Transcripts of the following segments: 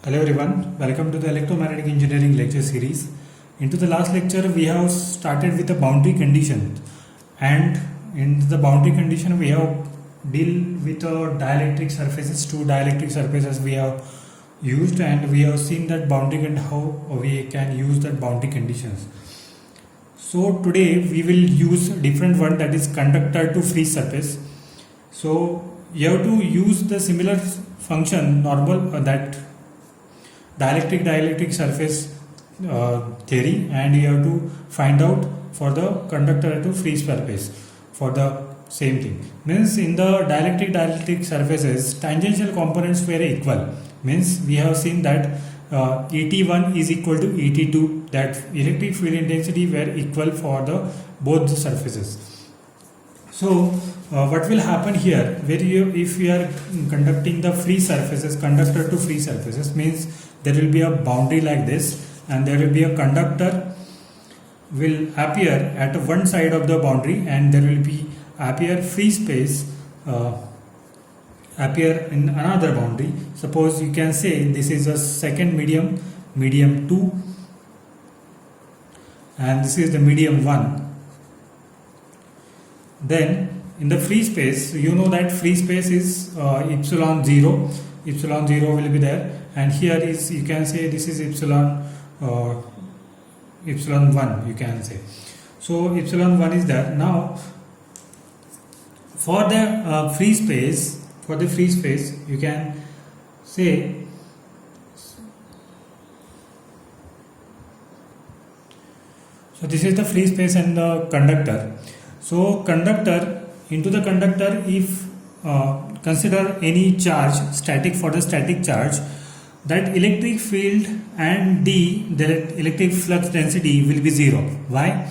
Hello everyone, welcome to the electromagnetic engineering lecture series. Into the last lecture we have started with the boundary condition, and in the boundary condition we have deal with dielectric surfaces. Two dielectric surfaces we have used, and we have seen that boundary and how we can use that boundary conditions. So today we will use different one, that is conductor to free surface. So you have to use the similar function normal that dielectric surface theory, and you have to find out for the conductor to free surface for the same thing. Means in the dielectric surfaces tangential components were equal. Means we have seen that Et1 is equal to Et2, that electric field intensity were equal for the both the surfaces. So what will happen here, if we are conducting the free surfaces, conductor to free surfaces, means there will be a boundary like this, and there will be a conductor will appear at one side of the boundary, and there will be appear free space appear in another boundary. Suppose you can say this is a second medium 2, and this is the medium 1. Then in the free space, you know that free space is epsilon 0 will be there, and here is, you can say this is epsilon 1, you can say. So epsilon 1 is there. Now for the free space, you can say so this is the free space and the conductor. So conductor, into the conductor, if consider any charge static, for the static charge, that electric field and the electric flux density will be 0. Why?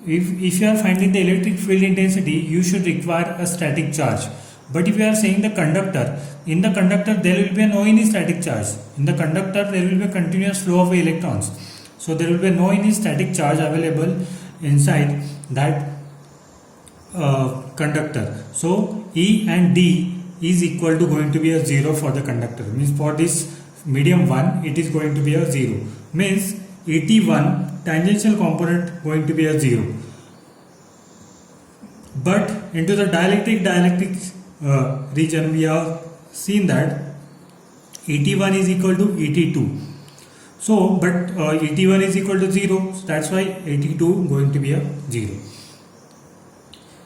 If you are finding the electric field intensity, you should require a static charge. But if you are saying the conductor, in the conductor there will be no any static charge. In the conductor there will be a continuous flow of electrons. So there will be no any static charge available inside that conductor. So E and D is equal to going to be a 0 for the conductor. Means for this medium 1 it is going to be a 0. Means Et1 tangential component going to be a 0. But into the dielectric region we have seen that Et1 is equal to Et2. So but Et1 is equal to 0, so that's why Et2 going to be a 0.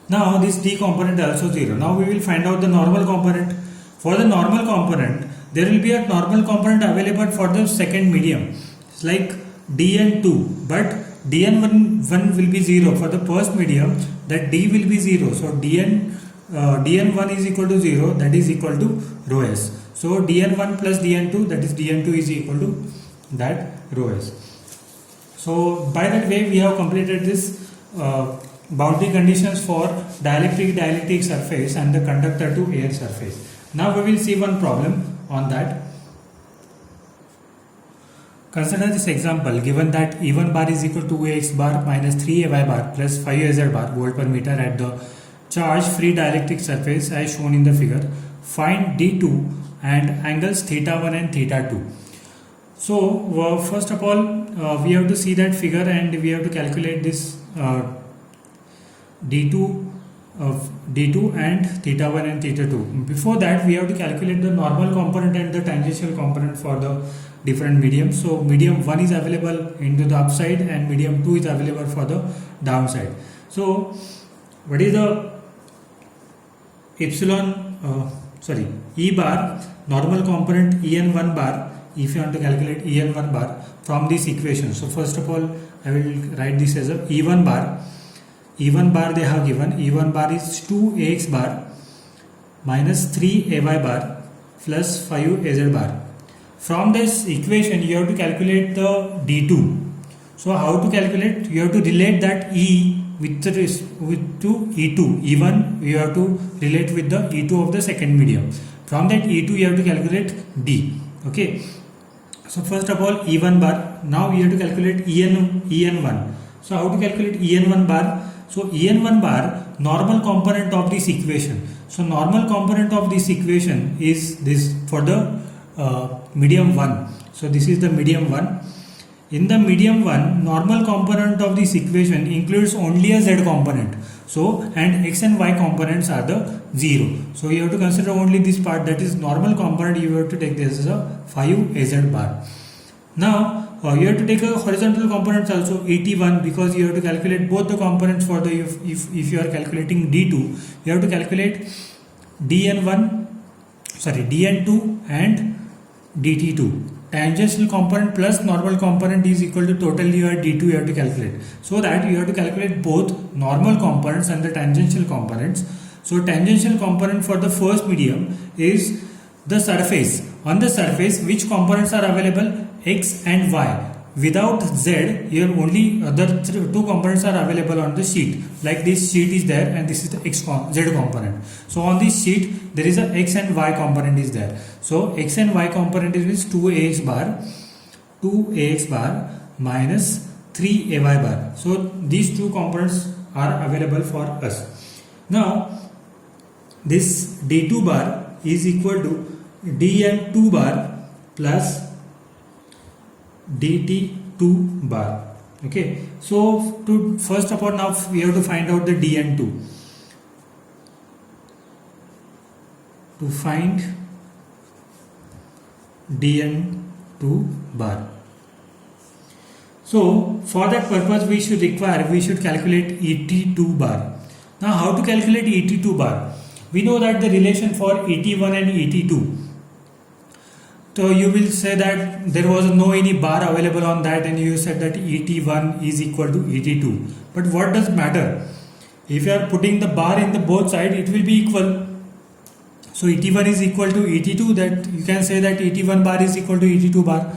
Now this D component also 0. Now we will find out the normal component. For the normal component, there will be a normal component available for the second medium. It's like Dn2, but Dn1 will be 0 for the first medium. That D will be 0. So Dn1 is equal to 0. That is equal to rho s. So Dn1 plus Dn2, that is Dn2 is equal to that rho s. So by that way we have completed this boundary conditions for dielectric surface and the conductor to air surface. Now we will see one problem on that. Consider this example. Given that E1 bar is equal to 2ax bar minus 3ay bar plus 5az bar volt per meter at the charge free dielectric surface as shown in the figure, find D2 and angles θ1 and θ2. So first of all we have to see that figure, and we have to calculate this D2 and θ1 and θ2. Before that we have to calculate the normal component and the tangential component for the different mediums. So medium 1 is available into the upside and medium 2 is available for the downside. So what is the E bar, normal component En1 bar, if you want to calculate En1 bar from this equation. So first of all I will write this as a E1 bar. E1 bar they have given. E1 bar is 2ax bar minus 3ay bar plus 5az bar. From this equation you have to calculate the D2. So how to calculate? You have to relate that E with to E2. E1 you have to relate with the E2 of the second medium. From that E2 you have to calculate D. Okay. So first of all E1 bar. Now you have to calculate En1. So how to calculate En1 bar? So En1 bar, normal component of this equation. So normal component of this equation is this for the medium 1. So this is the medium 1. In the medium 1, normal component of this equation includes only a z component. So, and x and y components are the 0. So you have to consider only this part, that is normal component. You have to take this as a 5 az bar. Now you have to take a horizontal components also, et1, because you have to calculate both the components for the, if you are calculating d2, you have to calculate dn2 and dt2. Tangential component plus normal component is equal to total your d2 you have to calculate. So that you have to calculate both normal components and the tangential components. So tangential component for the first medium is the surface. On the surface, which components are available? X and y. Without z, your only other two components are available on the sheet. Like this sheet is there and this is the z component. So on this sheet there is a x and y component is there. So x and y component is 2ax bar minus 3ay bar. So these two components are available for us. Now this d2 bar is equal to dn2 bar plus dt2 bar. Okay, so to first of all, now we have to find out the dn2. To find dn2 bar, so for that purpose we should calculate et2 bar. Now how to calculate et2 bar? We know that the relation for et1 and et2. So you will say that there was no any bar available on that, and you said that et1 is equal to et2. But what does matter? If you are putting the bar in the both sides, it will be equal. So et1 is equal to et2, that you can say that et1 bar is equal to et2 bar.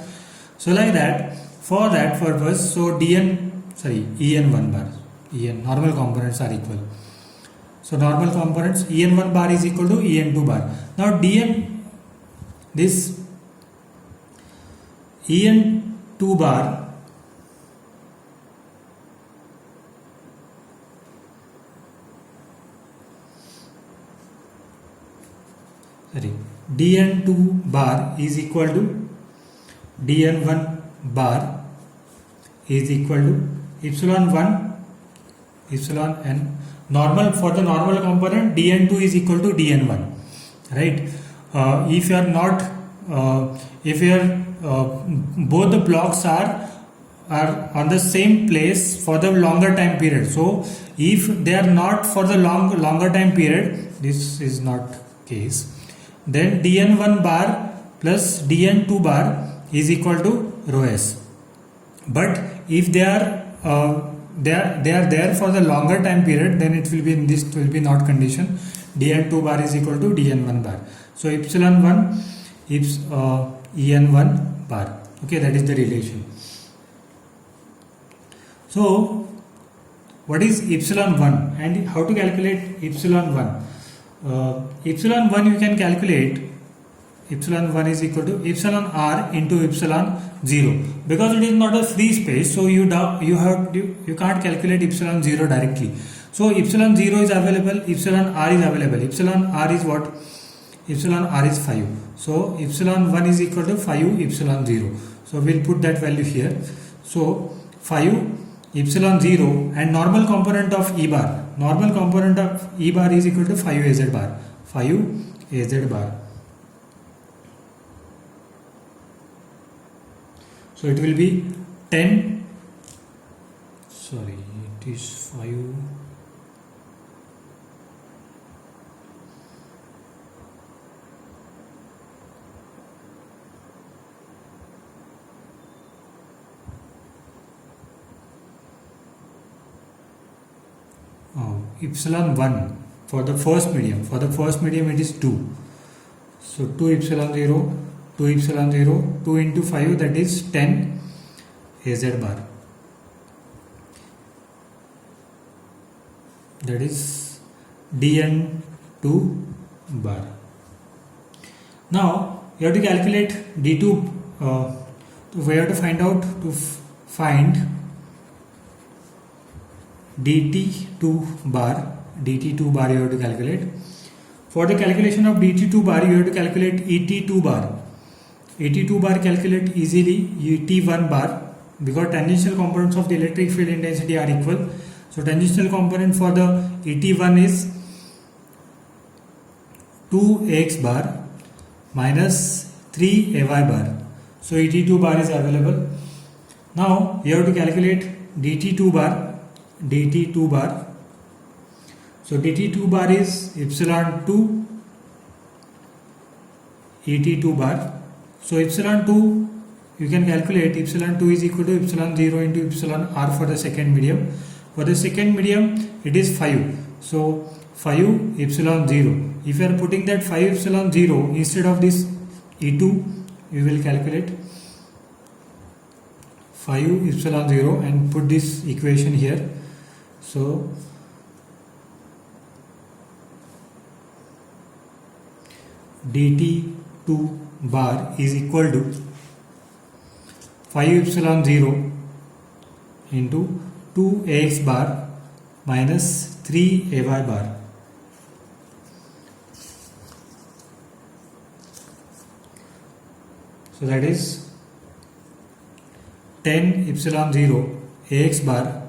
So like that, for that purpose, so en1 bar, normal components are equal. So normal components, en1 bar is equal to en2 bar. Now en2 bar dn2 bar is equal to dn1 bar is equal to epsilon 1 epsilon n. Normal, for the normal component dn2 is equal to dn1, right? If you are not both the blocks are on the same place for the longer time period. So if they are not for the longer time period, this is not case, then dn1 bar plus dn2 bar is equal to rho s. But if they are there for the longer time period, then it will be in this will be not condition. dn2 bar is equal to dn1 bar. So epsilon 1 is en1 bar. Okay, that is the relation. So what is epsilon 1 and how to calculate epsilon 1? Epsilon 1 you can calculate, epsilon 1 is equal to epsilon r into epsilon 0, because it is not a free space, so you can't calculate epsilon 0 directly. So epsilon 0 is available, epsilon r is available. Epsilon r is what? Epsilon r is 5. So epsilon 1 is equal to 5 epsilon 0. So we'll put that value here. So 5 epsilon 0 and normal component of E bar. Normal component of E bar is equal to 5 az bar. 5 az bar. So it will be 10. Sorry, it is 5. Epsilon 1 for the first medium. For the first medium it is 2. So 2 epsilon 0, 2 epsilon 0, 2 into 5, that is 10 az bar. That is dn2 bar. Now you have to calculate d2. We have to find out dt2 bar. dt2 bar you have to calculate. For the calculation of dt2 bar, you have to calculate et2 bar. ET2 bar calculate easily ET1 bar, because tangential components of the electric field intensity are equal. So tangential component for the ET1 is 2AX bar minus 3AY bar. So ET2 bar is available. Now you have to calculate DT2 bar. So DT2 bar is epsilon 2 ET2 bar. So epsilon 2 you can calculate, epsilon 2 is equal to epsilon 0 into epsilon r for the second medium. For the second medium it is 5. So 5 epsilon 0. If you are putting that 5 epsilon 0 instead of this E2, we will calculate 5 epsilon 0 and put this equation here. So DT2 bar is equal to 5 epsilon 0 into 2AX bar minus 3AY bar. So that is 10 epsilon 0 AX bar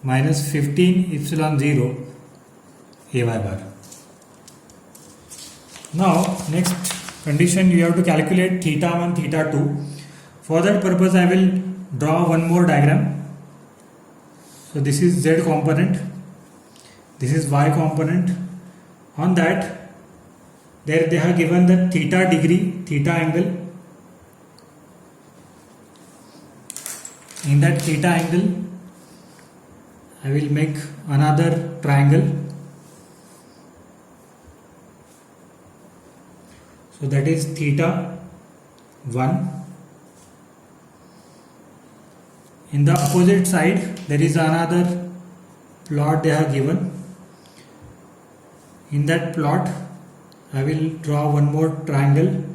minus 15 epsilon 0 AY bar. Now next condition, you have to calculate theta 1, theta 2. For that purpose I will draw one more diagram. So this is Z component, this is Y component. On that there they have given the theta degree, theta angle. In that theta angle I will make another triangle. So that is theta 1. In the opposite side there is another plot they have given. In that plot I will draw one more triangle.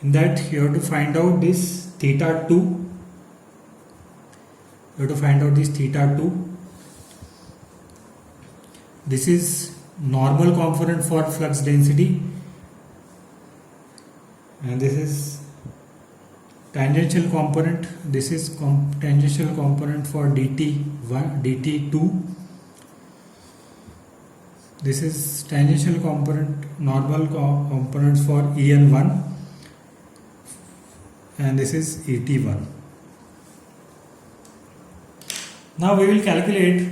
In that you have to find out this theta 2. You have to find out this theta 2. This is normal component for flux density, and this is tangential component. This is tangential component for DT1, DT2. This is tangential component, normal components for EN1, and this is ET1. Now we will calculate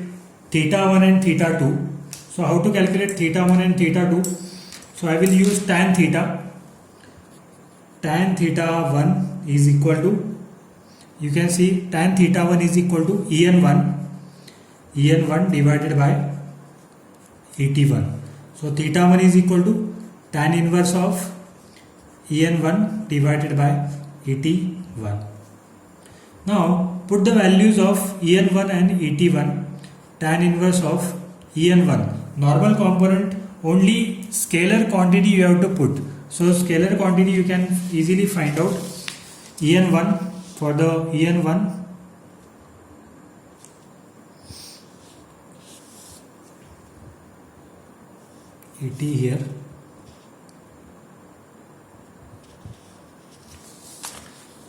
theta 1 and theta 2. So how to calculate theta 1 and theta 2? So I will use tan theta. Tan theta 1 is equal to, you can see tan theta 1 is equal to En1 divided by Et1. So theta 1 is equal to tan inverse of En1 divided by Et1. Now put the values of En1 and Et1. Tan inverse of En1, normal component, only scalar quantity you have to put. So scalar quantity you can easily find out. En1, for the En1, Et here,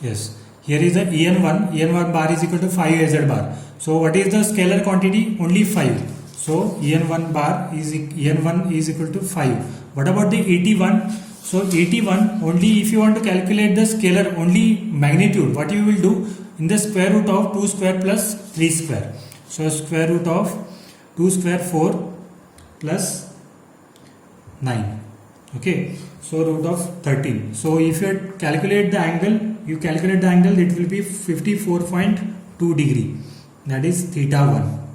yes, here is the En1 bar is equal to 5 AZ bar. So what is the scalar quantity? Only 5. So En1 is equal to 5. What about the Et1? So Et1, only if you want to calculate the scalar, only magnitude, what you will do, in the square root of 2 square plus 3 square. So square root of 2 square 4 plus 9. Okay, so root of 13. So if you calculate the angle, it will be 54.2 degree. That is theta 1.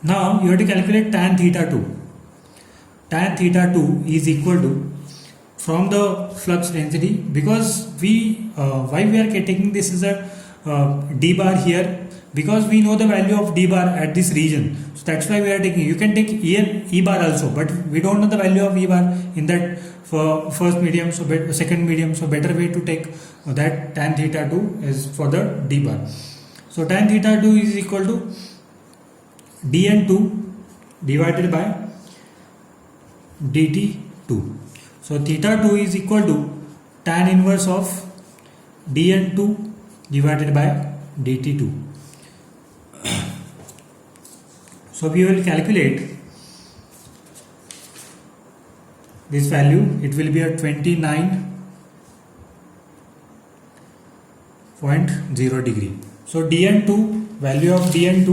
Now you have to calculate tan theta 2. Tan theta 2 is equal to, from the flux density, because why we are taking this as a d bar here, because we know the value of d bar at this region. So that's why we are taking. You can take E bar also, but we don't know the value of E bar in that for first medium, so second medium. So better way to take that tan theta 2 is for the d bar. So tan theta 2 is equal to dn2 divided by dt2. 2. So theta 2 is equal to tan inverse of dn2 divided by dt2. So we will calculate this value. It will be at 29.0 degree. So dn2, value of dn2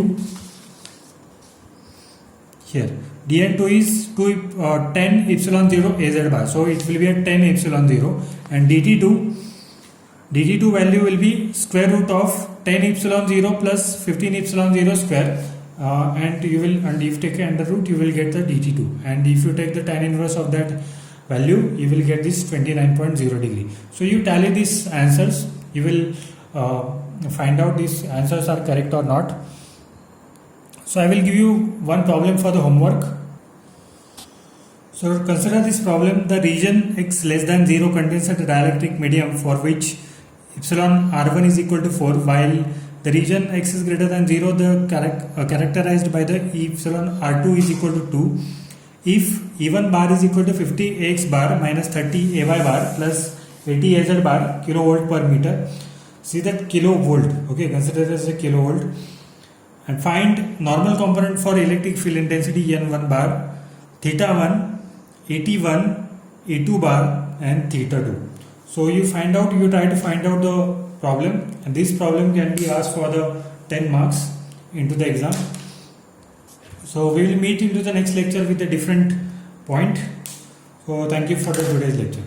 here, dn2 is 10 epsilon 0 az bar, so it will be at 10 epsilon 0, and dt2 value will be square root of 10 epsilon 0 plus 15 epsilon 0 square, and if you take under root you will get the dt2, and if you take the tan inverse of that value you will get this 29.0 degree. So you tally these answers, you will find out these answers are correct or not. So I will give you one problem for the homework. So consider this problem. The region x less than 0 contains a dielectric medium for which epsilon r1 is equal to 4, while the region x is greater than 0 characterized by the epsilon r2 is equal to 2. If E1 bar is equal to 50 AX bar minus 30 AY bar plus 80 AZ bar kilovolt per meter. See that kilovolt, okay, consider this as a kilovolt, and find normal component for electric field intensity En1 bar, theta 1, AT1, A2 bar and theta 2. So you try to find out the problem, and this problem can be asked for the 10 marks into the exam. So we will meet into the next lecture with a different point. So thank you for the today's lecture.